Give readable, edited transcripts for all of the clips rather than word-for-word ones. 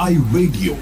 اي راديو.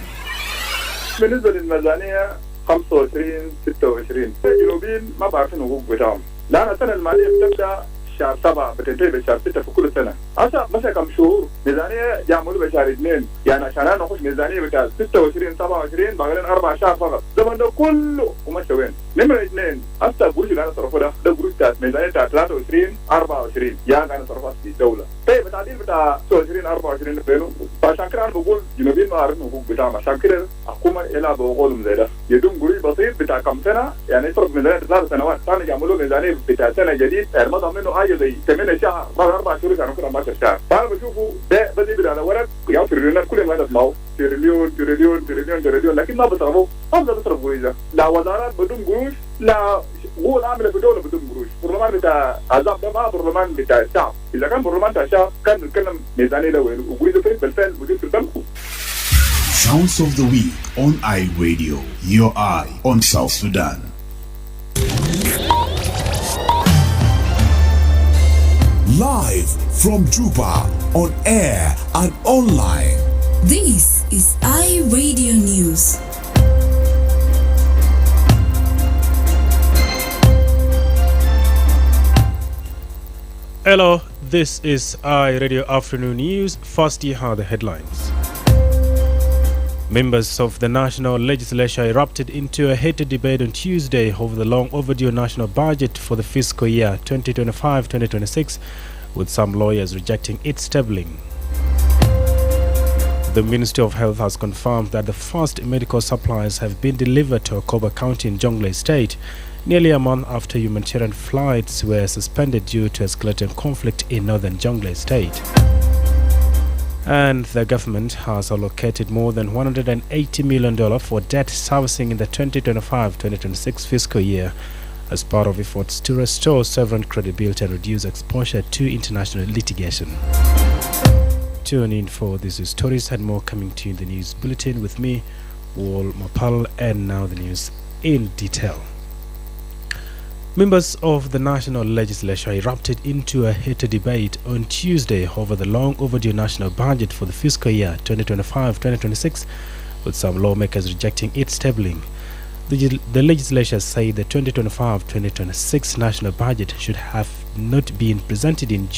بالنسبة للميزانية 25 26 الجنوبيين ما بعرفين حقوق بتاعهم، لأن السنة المالية بتبدأ شهر 7 بتنتهي بشهر 6 في كل سنة. هسه مثلا كم شهور ميزانية يعملوا بشهر 2، يعني عشان أنا أخش ميزانية بتاع 26 27 باقي 4 شهر فقط، زمن ده كله ومشى وين؟ نمرة 2 هسه القروش اللي أنا صرفه ده قروش بتاعت ميزانية بتاع 23 24 يعني أنا صرفت في الدولة. طيب التعديل بتاع 26 24 فينه؟ فعشان كده أنا بقول جنوبيين ما عارفين حقوق بتاعهم، عشان كده الحكومة إلى بقولهم زي ده يدوم قروش بسيط بتاع كم سنة، يعني يصرف ميزانية 3 سنوات ثاني يعملوا ميزانية بتاع سنة جديد، يعني ما ضامنينه حاجة زي 8 شهر بعد 4 شهور كانوا كده 14 شهر. فأنا بشوفه ده بس يبدأ على ورق يا تريليونات كل ما تسمعوا تريليون تريليون تريليون تريليون، لكن ما بيصرفوا، ما بيصرفوا قروش، لا وزارات بدون قروش، لا هو العامل في الدولة بدون قروش. برلمان بتاع عذاب ده ما برلمان بتاع الشعب، إذا كان برلمان بتاع الشعب كان بيتكلم ميزانية ده وين وقروش ده بالفعل موجود في البنك. Sounds of the week on I Radio, your eye on South Sudan. Live from Juba, on air and online. This is I Radio News. Hello, this is I Radio Afternoon News. First, here are the headlines. Members of the National Legislature erupted into a heated debate on Tuesday over the long overdue national budget for the fiscal year 2025-2026, with some lawyers rejecting its tabling. The Ministry of Health has confirmed that the first medical supplies have been delivered to Okoba County in Jonglei State, nearly a month after humanitarian flights were suspended due to escalating conflict in northern Jonglei State. And the government has allocated more than $180 million for debt servicing in the 2025-2026 fiscal year as part of efforts to restore sovereign credibility and reduce exposure to international litigation. Tune in for these stories and more coming to you in the news bulletin with me, Wol Mapal, and now the news in detail. Members of the National Legislature erupted into a heated debate on Tuesday over the long overdue national budget for the fiscal year 2025-2026, with some lawmakers rejecting its tabling. The legislature said the 2025-2026 national budget should have been presented in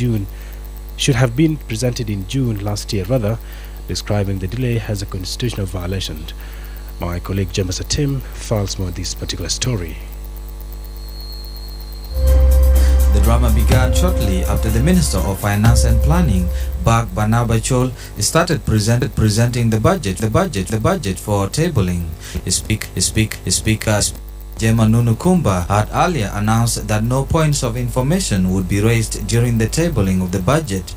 June last year, describing the delay as a constitutional violation. My colleague James Atim files more on this particular story. The drama began shortly after the Minister of Finance and Planning, Bak Banabachol, started presenting the budget for tabling. Speaker Jema Nunukumba had earlier announced that no points of information would be raised during the tabling of the budget.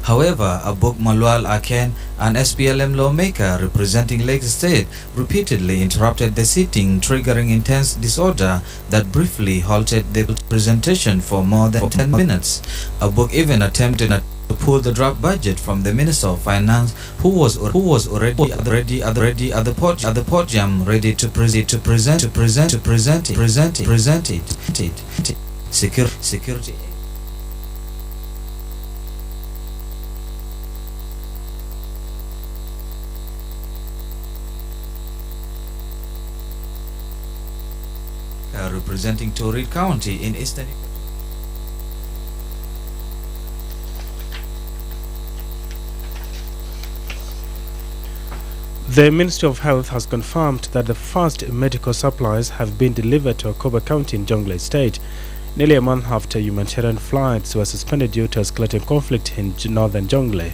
However, Abuk Malwal Aken, an SPLM lawmaker representing Lake State, repeatedly interrupted the sitting, triggering intense disorder that briefly halted the presentation for more than 10 minutes. Abuk even attempted to pull the draft budget from the Minister of Finance, who was already at the podium, ready to present it. Security. Representing Torit County in Eastern. The Ministry of Health has confirmed that the first medical supplies have been delivered to Okoba County in Jonglei State, nearly a month after humanitarian flights were suspended due to escalating conflict in northern Jonglei.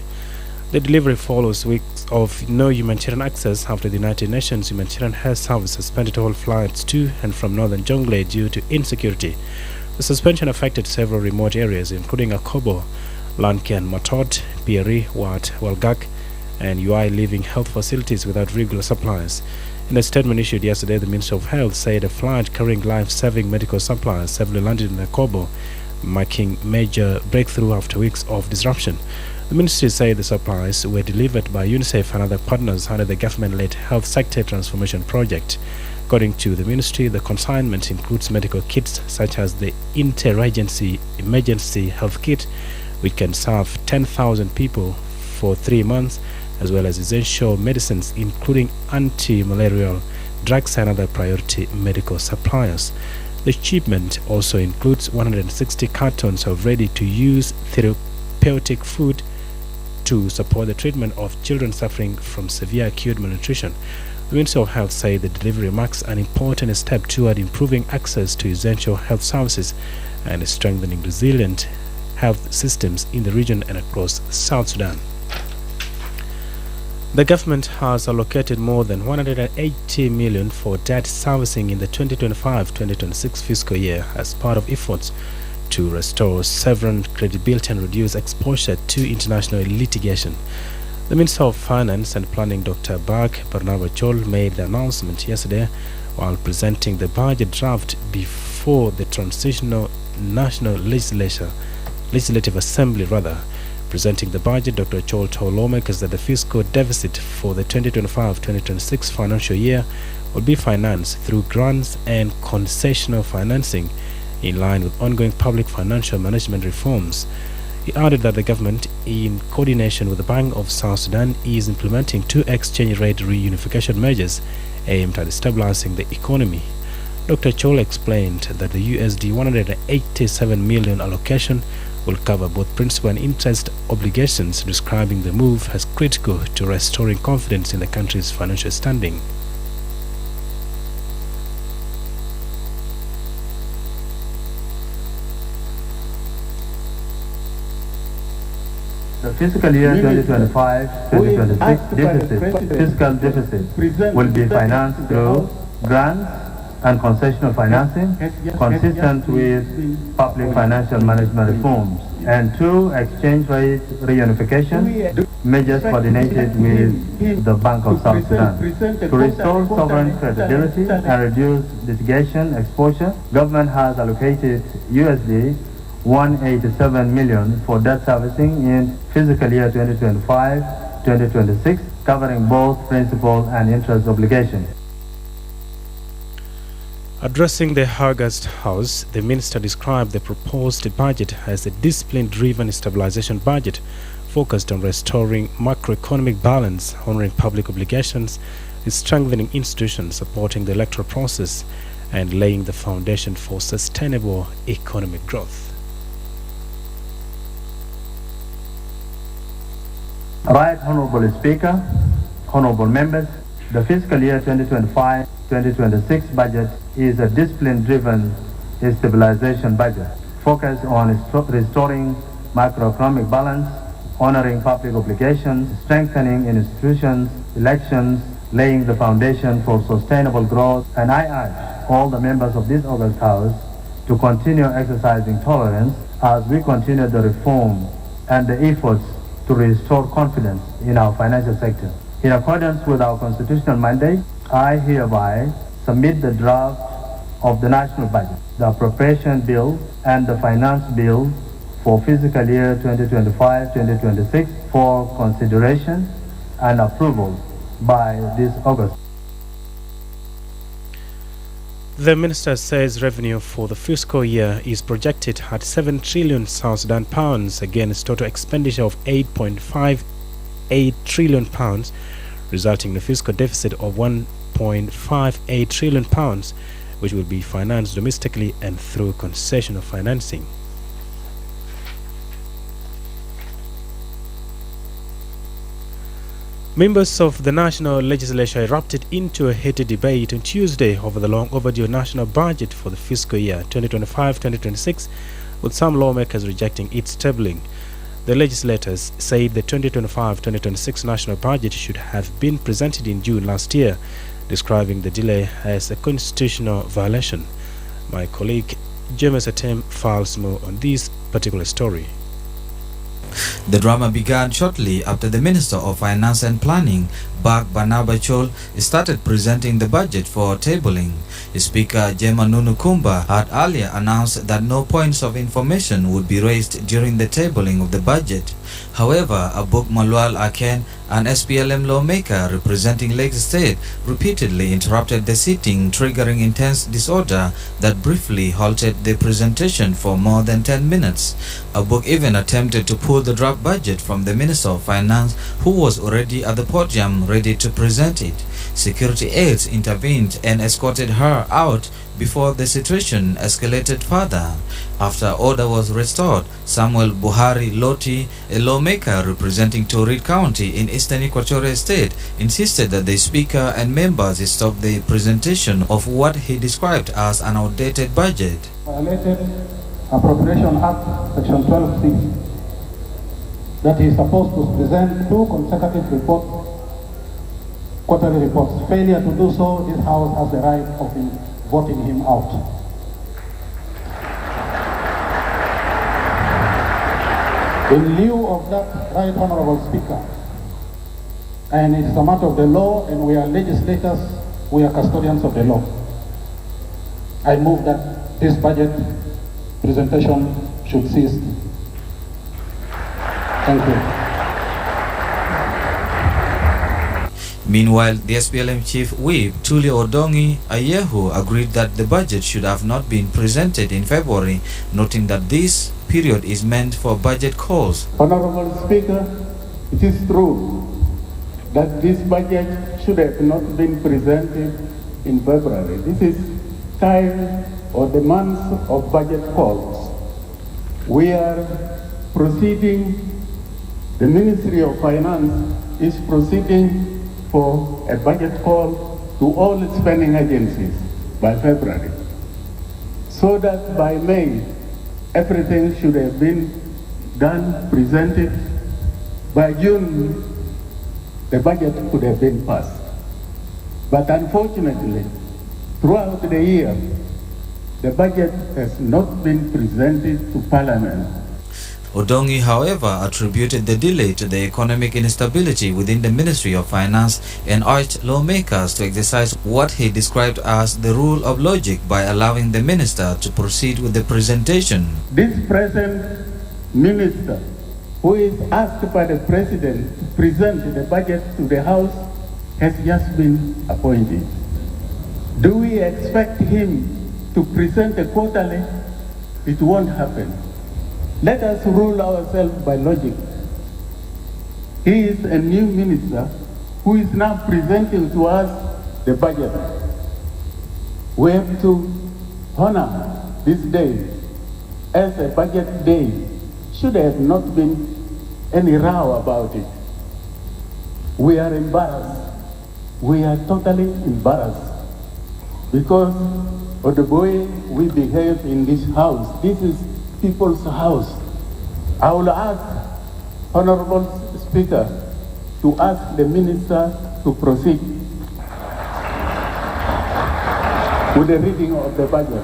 The delivery follows weeks of no humanitarian access after the United Nations Humanitarian Health Service suspended all flights to and from northern Jonglei due to insecurity. The suspension affected several remote areas, including Akobo, Lankian, Matod, Pieri, Wat, Walgak, and UI, leaving health facilities without regular supplies. In a statement issued yesterday, the Minister of Health said a flight carrying life-saving medical supplies safely landed in Akobo, marking major breakthrough after weeks of disruption. The ministry said the supplies were delivered by UNICEF and other partners under the government-led health sector transformation project. According to the ministry, the consignment includes medical kits such as the Interagency Emergency Health Kit, which can serve 10,000 people for 3 months, as well as essential medicines, including anti-malarial drugs and other priority medical suppliers. The shipment also includes 160 cartons of ready-to-use therapeutic food to support the treatment of children suffering from severe acute malnutrition. The Ministry of Health said the delivery marks an important step toward improving access to essential health services and strengthening resilient health systems in the region and across South Sudan. The government has allocated more than 180 million for debt servicing in the 2025-2026 fiscal year as part of efforts to restore sovereign credibility and reduce exposure to international litigation. The Minister of Finance and Planning, Dr. Barnaba Chol, made the announcement yesterday while presenting the budget draft before the Transitional National Legislative Assembly. Presenting the budget, Dr. Chol told lawmakers that the fiscal deficit for the 2025-2026 financial year will be financed through grants and concessional financing in line with ongoing public financial management reforms. He added that the government, in coordination with the Bank of South Sudan, is implementing 2 exchange rate reunification measures aimed at stabilizing the economy. Dr. Chol explained that the USD 187 million allocation will cover both principal and interest obligations, describing the move as critical to restoring confidence in the country's financial standing. The fiscal year 2025-2026 fiscal deficit will be financed through grants and concessional financing consistent with public financial management reforms, and 2 exchange rate reunification measures coordinated with the Bank of South Sudan. To restore sovereign credibility and reduce litigation exposure, government has allocated USD 187 million for debt servicing in fiscal year 2025-2026, covering both principal and interest obligations. Addressing the August House, the minister described the proposed budget as a discipline-driven stabilization budget focused on restoring macroeconomic balance, honoring public obligations, strengthening institutions, supporting the electoral process, and laying the foundation for sustainable economic growth. Right, Honorable Speaker, Honorable Members, the fiscal year 2025-2026 budget is a discipline-driven stabilization budget focused on restoring macroeconomic balance, honoring public obligations, strengthening institutions, elections, laying the foundation for sustainable growth. And I urge all the members of this August House to continue exercising tolerance as we continue the reform and the efforts to restore confidence in our financial sector. In accordance with our constitutional mandate, I hereby submit the draft of the national budget, the appropriation bill, and the finance bill for fiscal year 2025-2026 for consideration and approval by this August. The minister says revenue for the fiscal year is projected at 7 trillion South Sudan pounds against total expenditure of 8.58 trillion pounds, resulting in a fiscal deficit of 1.58 trillion pounds, which will be financed domestically and through concessional financing. Members of the national legislature erupted into a heated debate on Tuesday over the long overdue national budget for the fiscal year 2025-2026, with some lawmakers rejecting its tabling. The legislators said the 2025-2026 national budget should have been presented in June last year, describing the delay as a constitutional violation. My colleague James Atem files more on this particular story. The drama began shortly after the Minister of Finance and Planning, Barnaba Chol, started presenting the budget for tabling. Speaker Jema Nunukumba had earlier announced that no points of information would be raised during the tabling of the budget. However, Abuk Malwal Aken, an SPLM lawmaker representing Lake State, repeatedly interrupted the sitting, triggering intense disorder that briefly halted the presentation for more than 10 minutes. Abuk even attempted to pull the draft budget from the Minister of Finance, who was already at the podium ready to present it. Security aides intervened and escorted her out before the situation escalated further. After order was restored, Samuel Buhari Loti, a lawmaker representing Torit County in Eastern Equatorial State, insisted that the speaker and members stop the presentation of what he described as an outdated budget. Violated Appropriation Act, Section 12C, that he is supposed to present 2 consecutive quarterly reports. Failure to do so, this House has the right of voting him out. In lieu of that, Right Honorable Speaker, and it is a matter of the law, and we are legislators, we are custodians of the law, I move that this budget presentation should cease. Thank you. Meanwhile, the SPLM Chief Whip, Tulio Odongi Ayehu, agreed that the budget should have not been presented in February, noting that this period is meant for budget calls. Honorable Speaker, it is true that this budget should have not been presented in February. This is time or the month of budget calls. We are proceeding, the Ministry of Finance is proceeding for a budget call to all spending agencies by February, so that by May everything should have been done, presented. By June the budget could have been passed. But unfortunately, throughout the year, the budget has not been presented to Parliament. Odongi, however, attributed the delay to the economic instability within the Ministry of Finance and urged lawmakers to exercise what he described as the rule of logic by allowing the minister to proceed with the presentation. This present minister, who is asked by the president to present the budget to the House, has just been appointed. Do we expect him to present a quarterly? It won't happen. Let us rule ourselves by logic. He is a new minister who is now presenting to us the budget. We have to honor this day as a budget day. Should have not been any row about it. We are embarrassed. We are totally embarrassed because of the way we behave in this house. This is people's house. I will ask Honorable Speaker to ask the minister to proceed with the reading of the budget.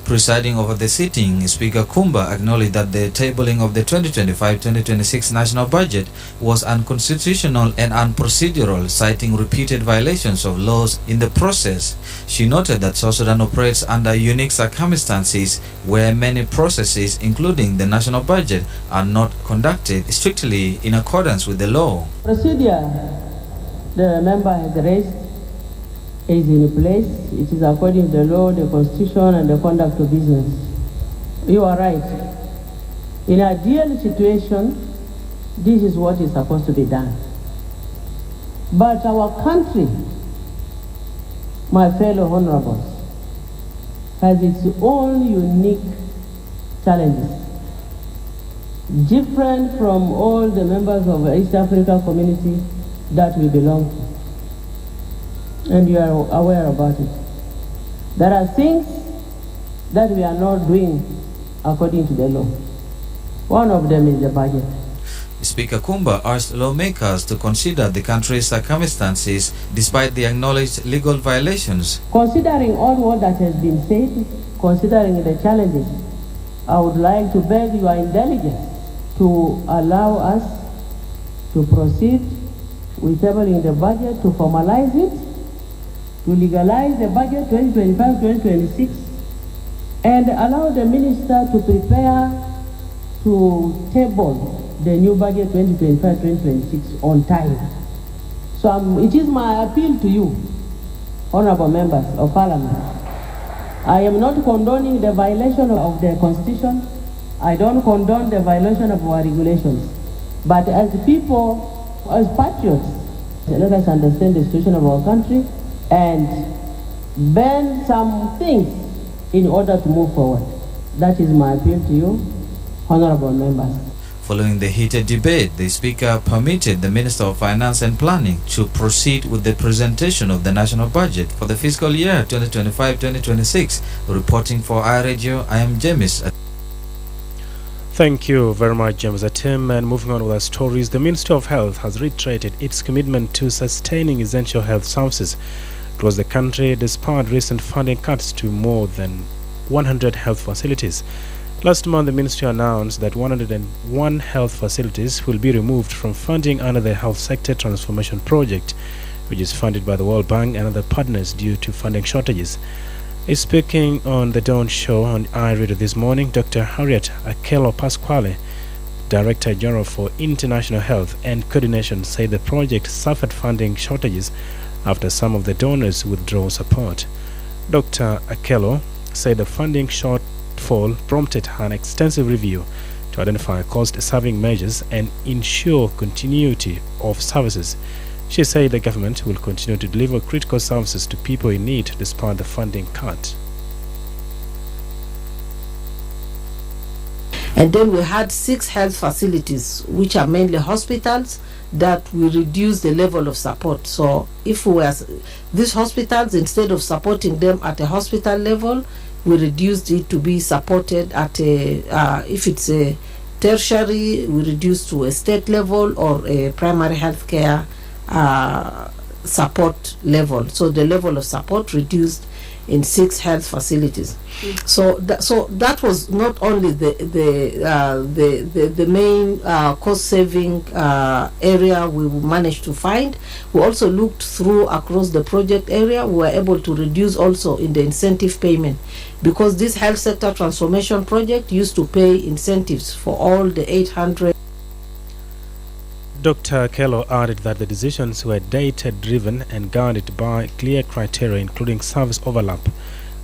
Presiding over the sitting, Speaker Kumba acknowledged that the tabling of the 2025-2026 national budget was unconstitutional and unprocedural, citing repeated violations of laws in the process. She noted that South Sudan operates under unique circumstances where many processes, including the national budget, are not conducted strictly in accordance with the law. Procedure the member has raised is in place. It is according to the law, the constitution, and the conduct of business. You are right. In an ideal situation, this is what is supposed to be done. But our country, my fellow honorables, has its own unique challenges, different from all the members of the East Africa community that we belong to. And you are aware about it. There are things that we are not doing according to the law. One of them is the budget. Speaker Kumba urged lawmakers to consider the country's circumstances despite the acknowledged legal violations. Considering all what that has been said, considering the challenges, I would like to beg your indulgence to allow us to proceed with tabling the budget, to formalize it, to legalize the budget 2025-2026, and allow the minister to prepare to table the new budget 2025-2026 on time. So it is my appeal to you, honorable members of parliament. I am not condoning the violation of the constitution. I don't condone the violation of our regulations. But as people, as patriots, let us understand the situation of our country and bend some things in order to move forward. That is my appeal to you, honorable members. Following the heated debate, the Speaker permitted the Minister of Finance and Planning to proceed with the presentation of the national budget for the fiscal year 2025-2026. Reporting for iRadio, I am James. Thank you very much, James Atim. And moving on with our stories, the Ministry of Health has reiterated its commitment to sustaining essential health services across the country despite recent funding cuts to more than 100 health facilities. Last month, the ministry announced that 101 health facilities will be removed from funding under the Health Sector Transformation Project, which is funded by the World Bank and other partners due to funding shortages. Speaking on the Dawn Show on iRadio this morning, Dr. Harriet Akelo Pasquale, Director General for International Health and Coordination, said the project suffered funding shortages after some of the donors withdrew support. Dr. Akelo said the funding shortfall prompted an extensive review to identify cost-saving measures and ensure continuity of services. She said the government will continue to deliver critical services to people in need despite the funding cut. And then we had 6 health facilities, which are mainly hospitals, that we reduce the level of support. So if we were these hospitals, instead of supporting them at a hospital level, we reduced it to be supported at a, if it's a tertiary, we reduced to a state level or a primary health care support level. So the level of support reduced in 6 health facilities. So that was not only the main cost saving area we managed to find. We also looked through across the project area. We were able to reduce also in the incentive payment, because this health sector transformation project used to pay incentives for all the 800. Dr. Kello added that the decisions were data-driven and guided by clear criteria, including service overlap,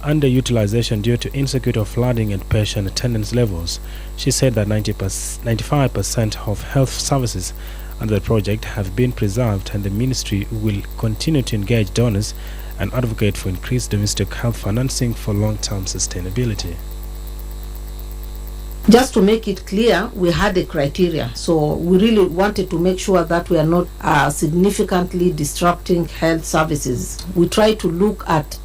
underutilization due to insecurity of flooding, and patient attendance levels. She said that 95% of health services under the project have been preserved, and the ministry will continue to engage donors and advocate for increased domestic health financing for long-term sustainability. Just to make it clear, we had a criteria. So we really wanted to make sure that we are not significantly disrupting health services. We try to look at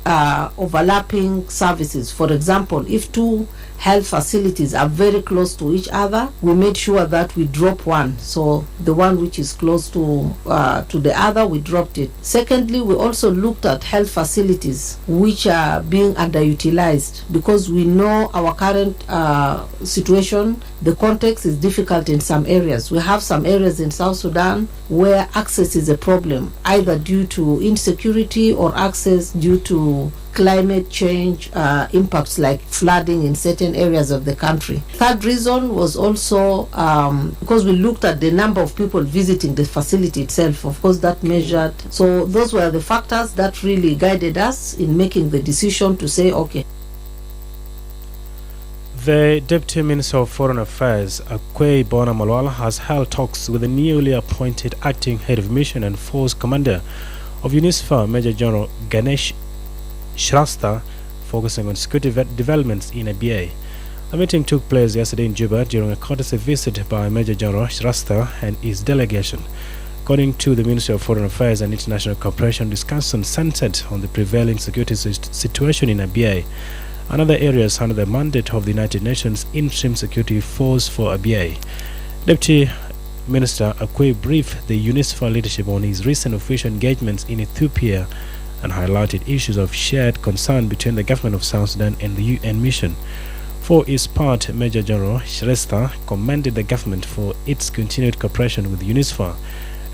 overlapping services. For example, if 2 health facilities are very close to each other, we made sure that we drop one. So the one which is close to the other, we dropped it. Secondly, we also looked at health facilities which are being underutilized, because we know our current situation, the context is difficult in some areas. We have some areas in South Sudan where access is a problem, either due to insecurity or access due to climate change impacts like flooding in certain areas of the country. Third reason was also because we looked at the number of people visiting the facility itself. Of course, that measured. So those were the factors that really guided us in making the decision to say, okay. The Deputy Minister of Foreign Affairs, Akwe Bona Malwala, has held talks with the newly appointed Acting Head of Mission and Force Commander of UNISFA, Major General Ganesh Shrestha, focusing on security developments in ABA. The meeting took place yesterday in Juba during a courtesy visit by Major General Shrestha and his delegation. According to the Ministry of Foreign Affairs and International Cooperation, discussions centered on the prevailing security situation in ABA and other areas under the mandate of the United Nations Interim Security Force for ABA. Deputy Minister Akwe briefed the UNISFA leadership on his recent official engagements in Ethiopia and highlighted issues of shared concern between the government of South Sudan and the UN mission. For his part, Major General Shrestha commended the government for its continued cooperation with UNISFA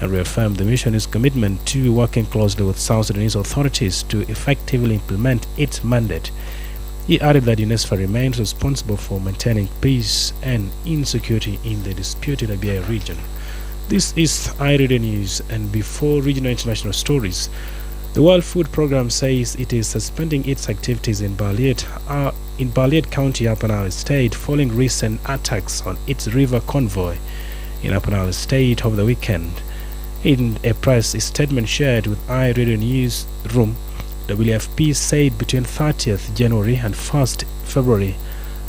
and reaffirmed the mission's commitment to working closely with South Sudanese authorities to effectively implement its mandate. He added that UNESCO remains responsible for maintaining peace and insecurity in the disputed Abia region. This is iRadio News, and before regional international stories, the World Food Programme says it is suspending its activities in Balliet County, Upper Nile State, following recent attacks on its river convoy in Upper Nile State over the weekend. In a press statement shared with iRadio Newsroom, WFP said between 30th January and 1st February,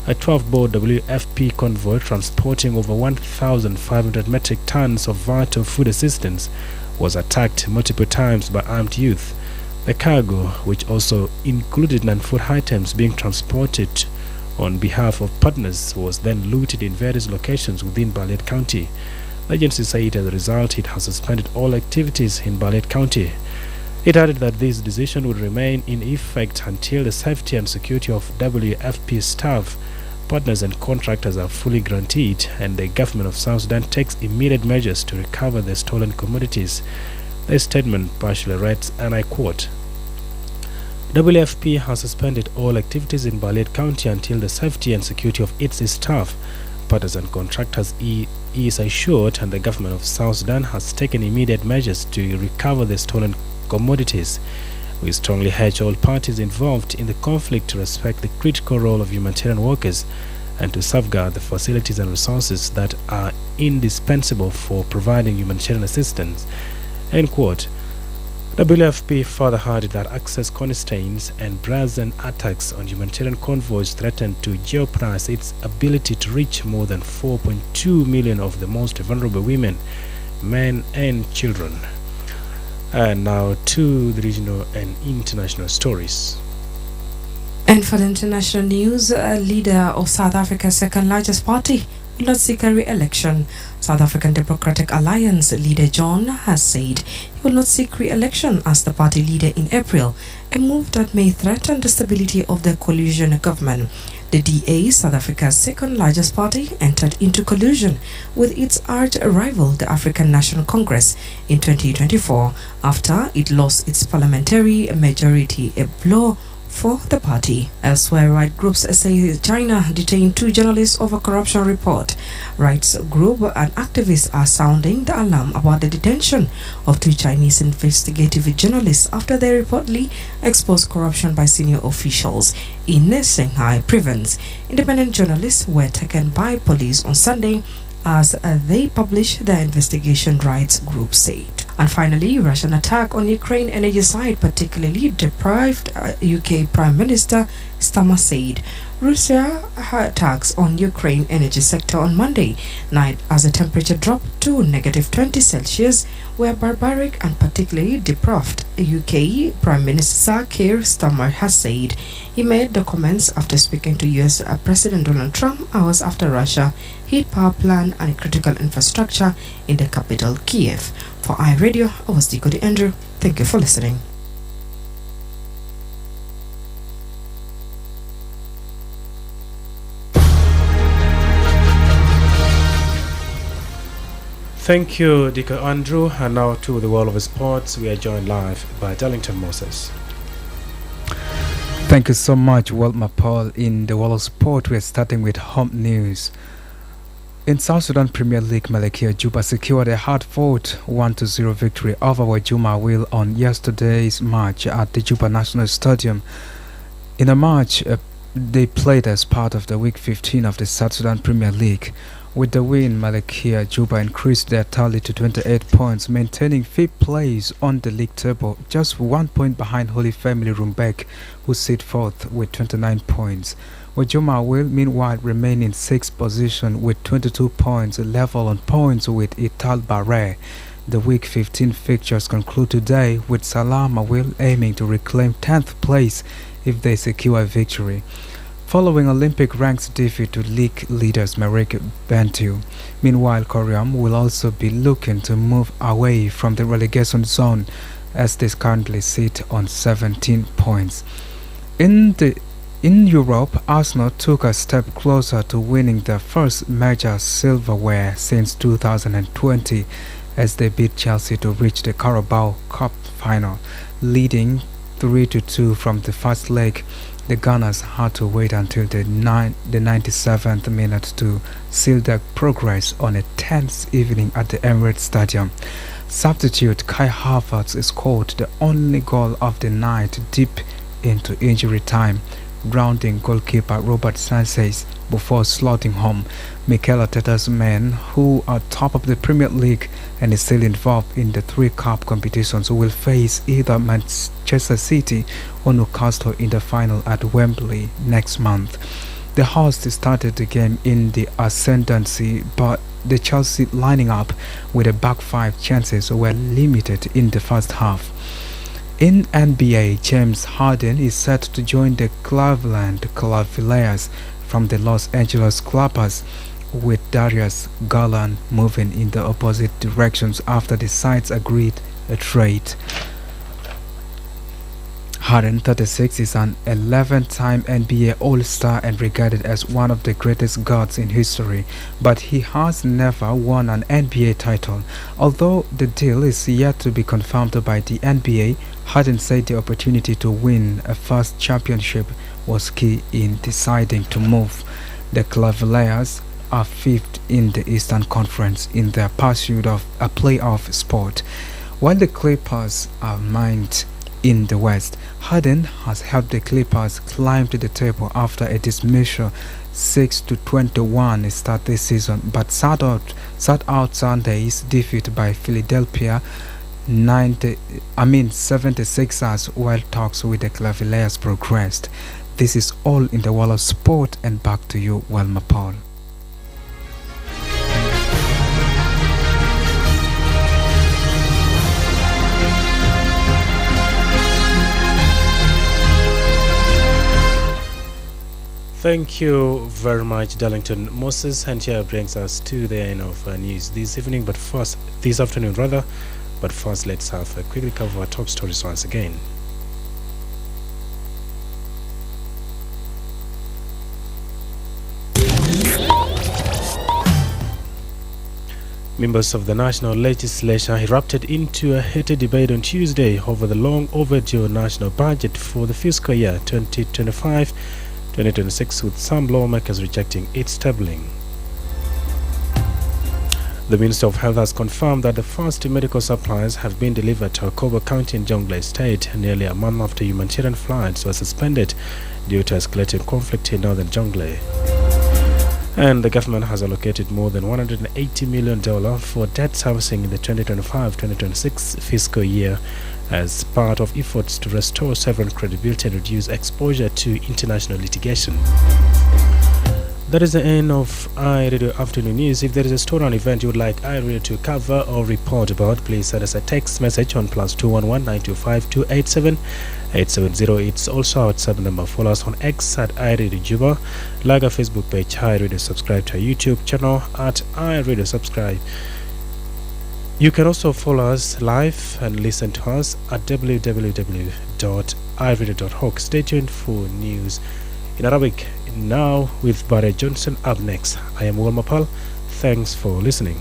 a 12-boat WFP convoy transporting over 1,500 metric tons of vital food assistance was attacked multiple times by armed youth. The cargo, which also included non-food items being transported on behalf of partners, was then looted in various locations within Balliet County. The agency said as a result it has suspended all activities in Balliet County. It added that this decision would remain in effect until the safety and security of WFP staff, partners and contractors are fully guaranteed, and the government of South Sudan takes immediate measures to recover the stolen commodities. The statement partially reads, and I quote, WFP has suspended all activities in Balliet County until the safety and security of its staff, partners and contractors is assured, and the government of South Sudan has taken immediate measures to recover the stolen commodities. We strongly urge all parties involved in the conflict to respect the critical role of humanitarian workers and to safeguard the facilities and resources that are indispensable for providing humanitarian assistance. End quote. WFP further added that access constraints and brazen attacks on humanitarian convoys threaten to jeopardize its ability to reach more than 4.2 million of the most vulnerable women, men and children. And now to the regional and international stories. And for the international news, a leader of South Africa's second largest party will not seek a re-election. South African Democratic Alliance leader John has said he will not seek re-election as the party leader in April, a move that may threaten the stability of the coalition government. The DA, South Africa's second largest party, entered into collusion with its arch rival, the African National Congress, in 2024 after it lost its parliamentary majority, a blow for the party. Elsewhere, right groups say China detained 2 journalists over corruption report. Rights group and activists are sounding the alarm about the detention of 2 Chinese investigative journalists after they reportedly exposed corruption by senior officials in Shanghai province. Independent journalists were taken by police on Sunday as they published their investigation, rights group said. And finally, Russian attack on Ukraine energy site particularly deprived UK Prime Minister Starmer said. Russia attacks on Ukraine energy sector on Monday night as the temperature dropped to -20 Celsius were barbaric and particularly deprived, UK Prime Minister Sir Keir Starmer has said. He made the comments after speaking to US President Donald Trump hours after Russia hit power plant and critical infrastructure in the capital, Kiev. For iRadio, I was Decody Andrew. Thank you for listening. Thank you, Dika Andrew. And now to the world of sports. We are joined live by Darlington Moses. Thank you so much, Wol Mapal. In the world of sport, we are starting with home news. In South Sudan Premier League, Malakia Juba secured a hard-fought 1-0 victory over Wajuma Will on yesterday's match at the Juba National Stadium. In a match they played as part of the Week 15 of the South Sudan Premier League. With the win, Malakia Juba increased their tally to 28 points, maintaining 5th place on the league table, just 1 point behind Holy Family Rumbek, who sit 4th with 29 points. Wajuma will meanwhile remain in 6th position with 22 points, level on points with Ital Barre. The Week 15 fixtures conclude today, with Salama will aiming to reclaim 10th place if they secure a victory. Following Olympic ranks defeat to league leaders Merrick Bantu. Meanwhile, Koream will also be looking to move away from the relegation zone as they currently sit on 17 points. In Europe, Arsenal took a step closer to winning their first major silverware since 2020 as they beat Chelsea to reach the Carabao Cup final, leading 3-2 from the first leg. The Gunners had to wait until the 97th minute to seal their progress on a tense evening at the Emirates Stadium. Substitute Kai Havertz scored the only goal of the night deep into injury time, grounding goalkeeper Robert Sanchez before slotting home. Mikel Arteta's men, who are top of the Premier League and is still involved in the 3 cup competitions, will face either Manchester City or Newcastle in the final at Wembley next month. The hosts started the game in the ascendancy, but the Chelsea lining up with a back 5 chances were limited in the first half. In NBA, James Harden is set to join the Cleveland Cavaliers from the Los Angeles Clippers, with Darius Garland moving in the opposite directions after the sides agreed a trade. Harden, 36, is an 11-time NBA All-Star and regarded as one of the greatest guards in history, but he has never won an NBA title. Although the deal is yet to be confirmed by the NBA, Harden said the opportunity to win a first championship was key in deciding to move. The Cavaliers are 5th in the Eastern Conference in their pursuit of a playoff spot, while the Clippers are 9th in the West. Harden has helped the Clippers climb to the table after a dismal 6-21 start this season, but sat out Sunday's defeat by Philadelphia 76ers while talks with the Cavaliers progressed. This is all in the world of sport, and back to you, Wol Mapal. Thank you very much, Darlington Moses, and here brings us to the end of news this afternoon. But first, let's have a quick recover of our top stories once again. Members of the National Legislature erupted into a heated debate on Tuesday over the long overdue national budget for the fiscal year 2025-2026, with some lawmakers rejecting its tabling. The Minister of Health has confirmed that the first medical supplies have been delivered to Akobo County in Jonglei State nearly a month after humanitarian flights were suspended due to escalating conflict in northern Jonglei. And the government has allocated more than $180 million for debt servicing in the 2025-2026 fiscal year as part of efforts to restore sovereign credibility and reduce exposure to international litigation. That is the end of iRadio Afternoon News. If there is a story or an event you would like iRadio to cover or report about, please send us a text message on +211 925 287 870. It's also our WhatsApp number. Follow us on X at iRadio Juba, like our Facebook page iRadio, subscribe to our YouTube channel at iRadio Subscribe. You can also follow us live and listen to us at www.iradio.org. Stay tuned for news in Arabic now with Barry Johnson up next. I am Wol Mapal. Thanks for listening.